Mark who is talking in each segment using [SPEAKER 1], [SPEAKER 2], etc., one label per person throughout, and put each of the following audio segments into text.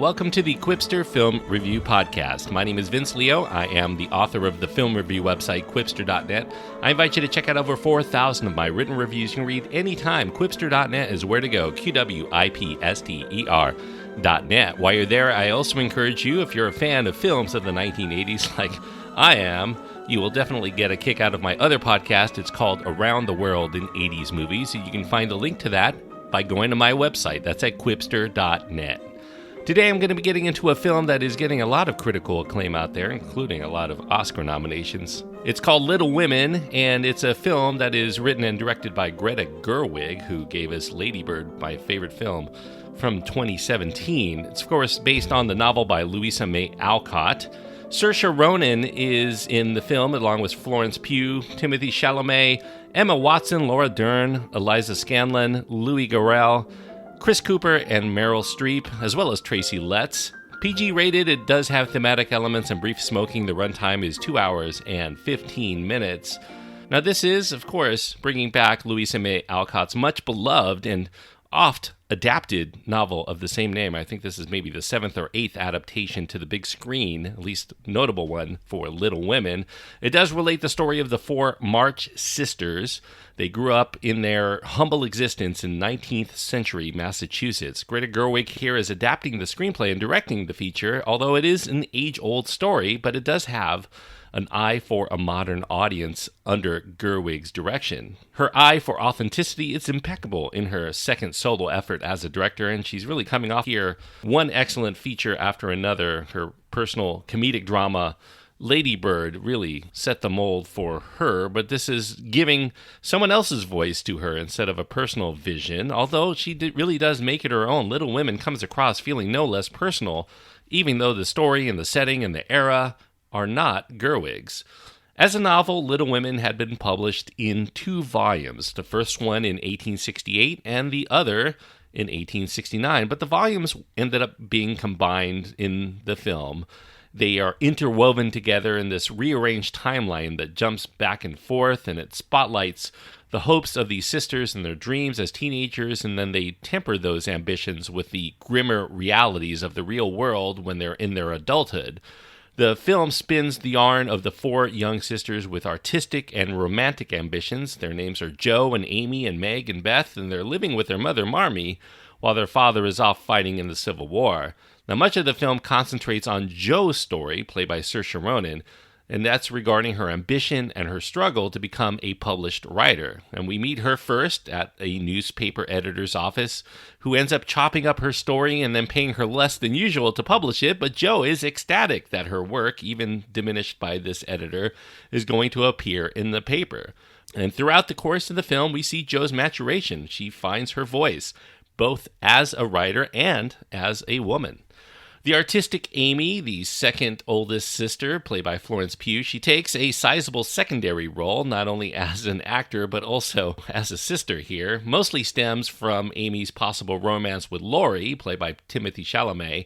[SPEAKER 1] welcome to the Quipster Film Review Podcast. My name is Vince Leo. I am the author of the film review website, Quipster.net. I invite you to check out over 4,000 of my written reviews you can read anytime. Quipster.net is where to go, QWIPSTER.net. While you're there, I also encourage you, if you're a fan of films of the 1980s like I am, you will definitely get a kick out of my other podcast. It's called Around the World in 80s Movies. You can find a link to that by going to my website. That's at Quipster.net. Today I'm going to be getting into a film that is getting a lot of critical acclaim out there, including a lot of Oscar nominations. It's called Little Women, and it's a film that is written and directed by Greta Gerwig, who gave us Lady Bird, my favorite film, from 2017. It's, of course, based on the novel by Louisa May Alcott. Saoirse Ronan is in the film, along with Florence Pugh, Timothee Chalomet, Emma Watson, Laura Dern, Eliza Scanlon, Louis Garrel, Chris Cooper, and Meryl Streep, as well as Tracy Letts. PG rated, it does have thematic elements and brief smoking. The runtime is 2 hours and 15 minutes. Now this is, of course, bringing back Louisa May Alcott's much beloved and oft adapted novel of the same name. I think this is maybe the 7th or 8th adaptation to the big screen, at least notable one for Little Women. It does relate the story of the four March sisters. They grew up in their humble existence in 19th century Massachusetts. Greta Gerwig here is adapting the screenplay and directing the feature, although it is an age-old story, but it does have an eye for a modern audience under Gerwig's direction. Her eye for authenticity is impeccable in her second solo effort as a director, and she's really coming off here one excellent feature after another. Her personal comedic drama, Lady Bird, really set the mold for her, but this is giving someone else's voice to her instead of a personal vision, although she really does make it her own. Little Women comes across feeling no less personal, even though the story and the setting and the era are not Gerwig's. As a novel, Little Women had been published in 2 volumes, the first one in 1868 and the other in 1869, but the volumes ended up being combined in the film. They are interwoven together in this rearranged timeline that jumps back and forth, and it spotlights the hopes of these sisters and their dreams as teenagers, and then they temper those ambitions with the grimmer realities of the real world when they're in their adulthood. The film spins the yarn of the 4 young sisters with artistic and romantic ambitions. Their names are Jo and Amy and Meg and Beth, and they're living with their mother, Marmee, while their father is off fighting in the Civil War. Now, much of the film concentrates on Jo's story, played by Saoirse Ronan, and that's regarding her ambition and her struggle to become a published writer. And we meet her first at a newspaper editor's office, who ends up chopping up her story and then paying her less than usual to publish it, but Jo is ecstatic that her work, even diminished by this editor, is going to appear in the paper. And throughout the course of the film, we see Jo's maturation. She finds her voice, both as a writer and as a woman. The artistic Amy, the second oldest sister, played by Florence Pugh, she takes a sizable secondary role, not only as an actor, but also as a sister here. Mostly stems from Amy's possible romance with Laurie, played by Timothee Chalamet,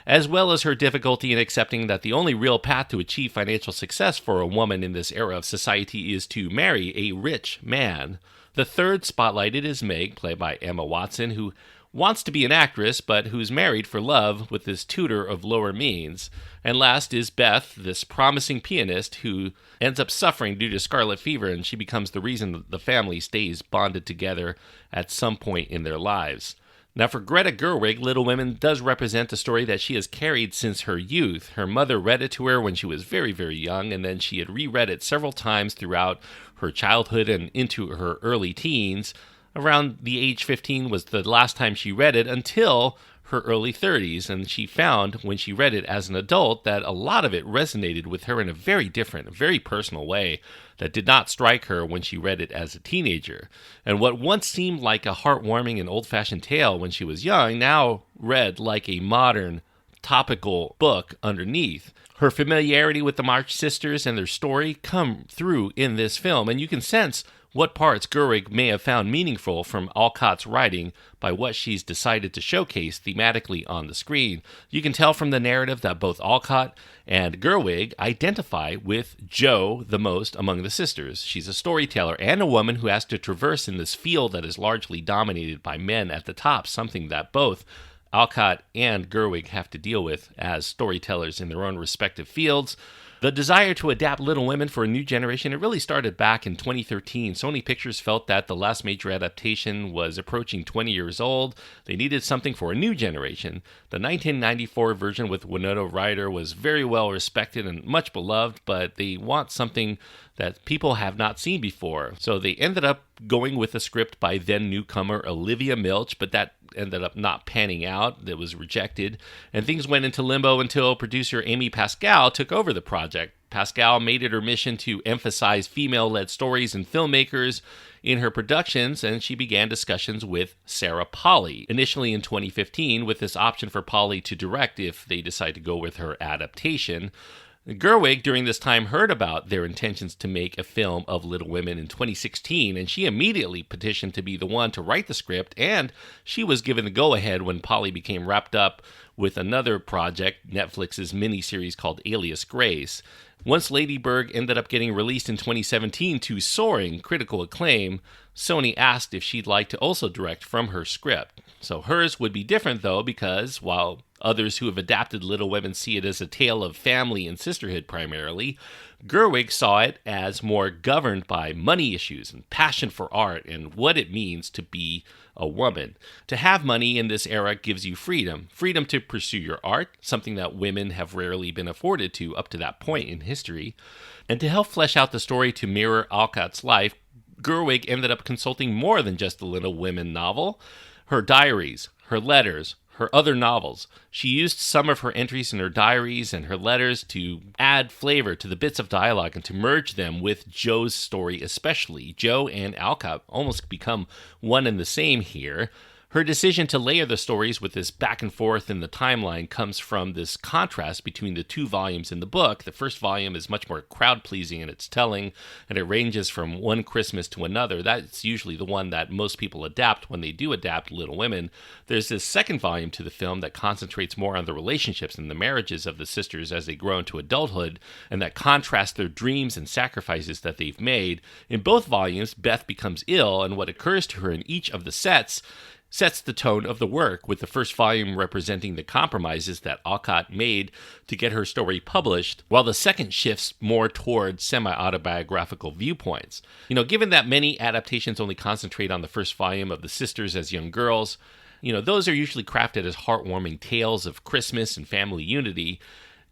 [SPEAKER 1] as well as her difficulty in accepting that the only real path to achieve financial success for a woman in this era of society is to marry a rich man. The third spotlighted is Meg, played by Emma Watson, who wants to be an actress, but who's married for love with this tutor of lower means. And last is Beth, this promising pianist who ends up suffering due to scarlet fever, and she becomes the reason that the family stays bonded together at some point in their lives. Now, for Greta Gerwig, Little Women does represent a story that she has carried since her youth. Her mother read it to her when she was very, very young, and then she had reread it several times throughout her childhood and into her early teens. Around the age 15 was the last time she read it until her early 30s, and she found when she read it as an adult that a lot of it resonated with her in a very different, very personal way that did not strike her when she read it as a teenager. And what once seemed like a heartwarming and old-fashioned tale when she was young now read like a modern, topical book underneath. Her familiarity with the March sisters and their story come through in this film, and you can sense what parts Gerwig may have found meaningful from Alcott's writing by what she's decided to showcase thematically on the screen. You can tell from the narrative that both Alcott and Gerwig identify with Jo the most among the sisters. She's a storyteller and a woman who has to traverse in this field that is largely dominated by men at the top, something that both Alcott and Gerwig have to deal with as storytellers in their own respective fields. The desire to adapt Little Women for a new generation, it really started back in 2013. Sony Pictures felt that the last major adaptation was approaching 20 years old. They needed something for a new generation. The 1994 version with Winona Ryder was very well respected and much beloved, but they want something that people have not seen before. So they ended up going with a script by then newcomer Olivia Milch, but that ended up not panning out. That was rejected. And things went into limbo until producer Amy Pascal took over the project. Pascal made it her mission to emphasize female-led stories and filmmakers in her productions, and she began discussions with Sarah Polley, initially in 2015, with this option for Polley to direct if they decide to go with her adaptation. Gerwig, during this time, heard about their intentions to make a film of Little Women in 2016, and she immediately petitioned to be the one to write the script, and she was given the go-ahead when Polley became wrapped up with another project, Netflix's miniseries called Alias Grace. Once Lady Bird ended up getting released in 2017 to soaring critical acclaim, Sony asked if she'd like to also direct from her script. So hers would be different, though, because while others who have adapted Little Women see it as a tale of family and sisterhood primarily, Gerwig saw it as more governed by money issues and passion for art and what it means to be a woman. To have money in this era gives you freedom to pursue your art, something that women have rarely been afforded to up to that point in history. And to help flesh out the story to mirror Alcott's life, Gerwig ended up consulting more than just the Little Women novel. Her diaries, her letters, her other novels. She used some of her entries in her diaries and her letters to add flavor to the bits of dialogue and to merge them with Joe's story especially. Joe and Alcott almost become one and the same here. Her decision to layer the stories with this back and forth in the timeline comes from this contrast between the two volumes in the book. The first volume is much more crowd-pleasing in its telling, and it ranges from one Christmas to another. That's usually the one that most people adapt when they do adapt Little Women. There's this second volume to the film that concentrates more on the relationships and the marriages of the sisters as they grow into adulthood, and that contrasts their dreams and sacrifices that they've made. In both volumes, Beth becomes ill, and what occurs to her in each of the sets the tone of the work, with the first volume representing the compromises that Alcott made to get her story published, while the second shifts more toward semi-autobiographical viewpoints. Given that many adaptations only concentrate on the first volume of the sisters as young girls, those are usually crafted as heartwarming tales of Christmas and family unity.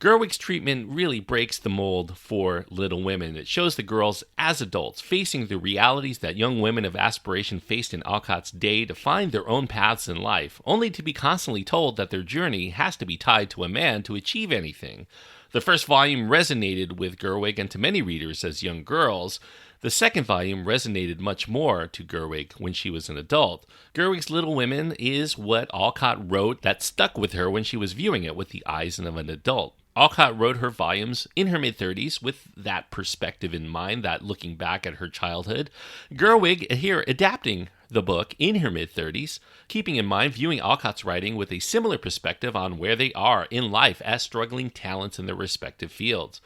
[SPEAKER 1] Gerwig's treatment really breaks the mold for Little Women. It shows the girls as adults, facing the realities that young women of aspiration faced in Alcott's day to find their own paths in life, only to be constantly told that their journey has to be tied to a man to achieve anything. The first volume resonated with Gerwig and to many readers as young girls. The second volume resonated much more to Gerwig when she was an adult. Gerwig's Little Women is what Alcott wrote that stuck with her when she was viewing it with the eyes of an adult. Alcott wrote her volumes in her mid-30s with that perspective in mind, that looking back at her childhood. Gerwig here adapting the book in her mid-30s, keeping in mind viewing Alcott's writing with a similar perspective on where they are in life as struggling talents in their respective fields.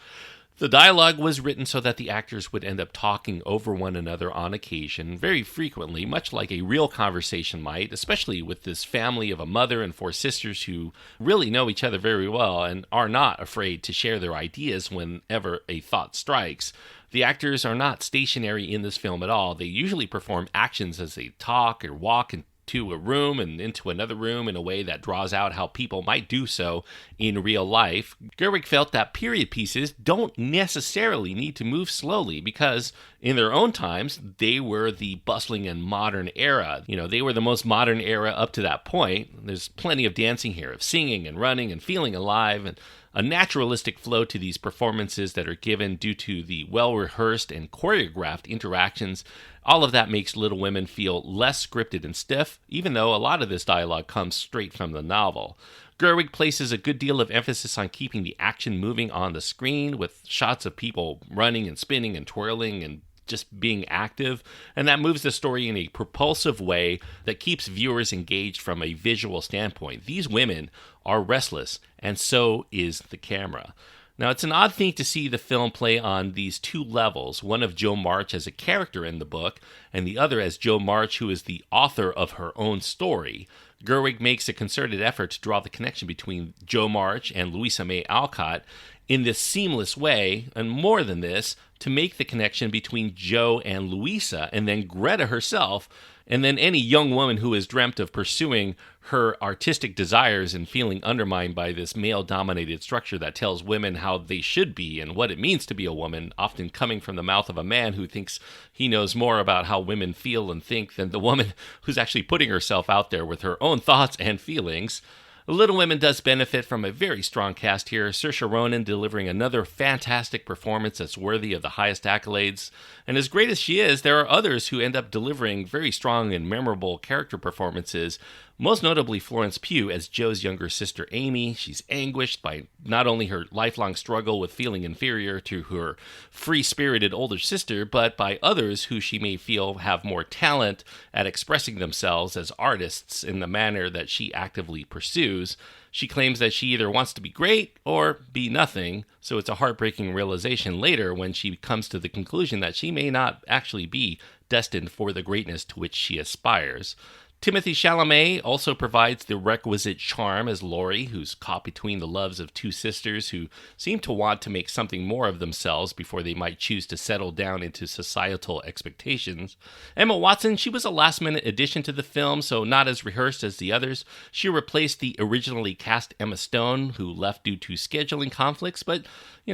[SPEAKER 1] The dialogue was written so that the actors would end up talking over one another on occasion, very frequently, much like a real conversation might, especially with this family of a mother and four sisters who really know each other very well and are not afraid to share their ideas whenever a thought strikes. The actors are not stationary in this film at all. They usually perform actions as they talk or walk into a room and into another room in a way that draws out how people might do so in real life. Gerwig felt that period pieces don't necessarily need to move slowly because in their own times, they were the bustling and modern era. They were the most modern era up to that point. There's plenty of dancing here, of singing and running and feeling alive, and a naturalistic flow to these performances that are given due to the well-rehearsed and choreographed interactions. All of that makes Little Women feel less scripted and stiff, even though a lot of this dialogue comes straight from the novel. Gerwig places a good deal of emphasis on keeping the action moving on the screen, with shots of people running and spinning and twirling and just being active, and that moves the story in a propulsive way that keeps viewers engaged from a visual standpoint. These women are restless, and so is the camera. Now, it's an odd thing to see the film play on these two levels, one of Jo March as a character in the book, and the other as Jo March, who is the author of her own story. Gerwig makes a concerted effort to draw the connection between Jo March and Louisa May Alcott in this seamless way, and more than this, to make the connection between Jo and Louisa, and then Greta herself, and then any young woman who has dreamt of pursuing her artistic desires and feeling undermined by this male-dominated structure that tells women how they should be and what it means to be a woman, often coming from the mouth of a man who thinks he knows more about how women feel and think than the woman who's actually putting herself out there with her own thoughts and feelings. Little Women does benefit from a very strong cast here. Saoirse Ronan delivering another fantastic performance that's worthy of the highest accolades. And as great as she is, there are others who end up delivering very strong and memorable character performances. Most notably Florence Pugh as Jo's younger sister Amy. She's anguished by not only her lifelong struggle with feeling inferior to her free-spirited older sister, but by others who she may feel have more talent at expressing themselves as artists in the manner that she actively pursues. She claims that she either wants to be great or be nothing, so it's a heartbreaking realization later when she comes to the conclusion that she may not actually be destined for the greatness to which she aspires. Timothee Chalomet also provides the requisite charm as Laurie, who's caught between the loves of two sisters who seem to want to make something more of themselves before they might choose to settle down into societal expectations. Emma Watson, she was a last-minute addition to the film, so not as rehearsed as the others. She replaced the originally cast Emma Stone, who left due to scheduling conflicts, but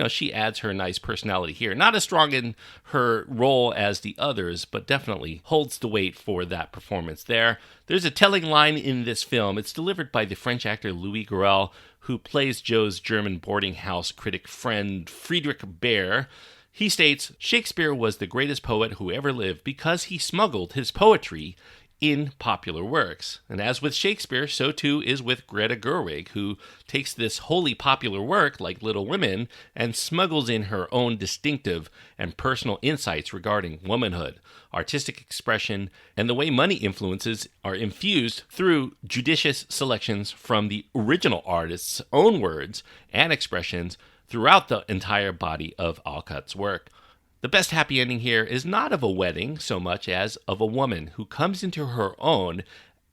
[SPEAKER 1] she adds her nice personality here. Not as strong in her role as the others, but definitely holds the weight for that performance there. There's a telling line in this film. It's delivered by the French actor Louis Garrel, who plays Jo's German boarding house critic friend Friedrich Baer. He states, "Shakespeare was the greatest poet who ever lived because he smuggled his poetry in popular works." And as with Shakespeare, so too is with Greta Gerwig, who takes this wholly popular work, like Little Women, and smuggles in her own distinctive and personal insights regarding womanhood, artistic expression, and the way money influences are infused through judicious selections from the original artist's own words and expressions throughout the entire body of Alcott's work. The best happy ending here is not of a wedding so much as of a woman who comes into her own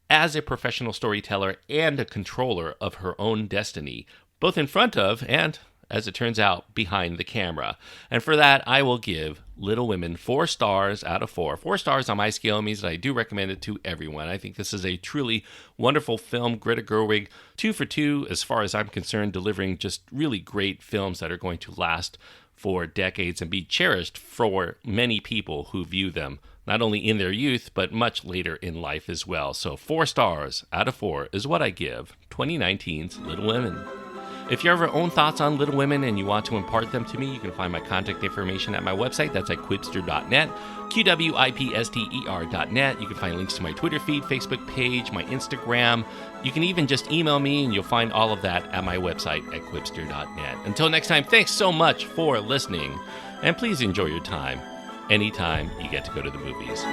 [SPEAKER 1] as a professional storyteller and a controller of her own destiny, both in front of and, as it turns out, behind the camera. And for that, I will give Little Women 4 stars out of 4. 4 stars on my scale means that I do recommend it to everyone. I think this is a truly wonderful film. Greta Gerwig, 2 for 2 as far as I'm concerned, delivering just really great films that are going to last for decades and be cherished for many people who view them not only in their youth, but much later in life as well. So 4 stars out of 4 is what I give 2019's Little Women. If you have your own thoughts on Little Women and you want to impart them to me, you can find my contact information at my website. That's at quipster.net, QWIPSTER.net. You can find links to my Twitter feed, Facebook page, my Instagram. You can even just email me, and you'll find all of that at my website at quipster.net. Until next time, thanks so much for listening, and please enjoy your time anytime you get to go to the movies.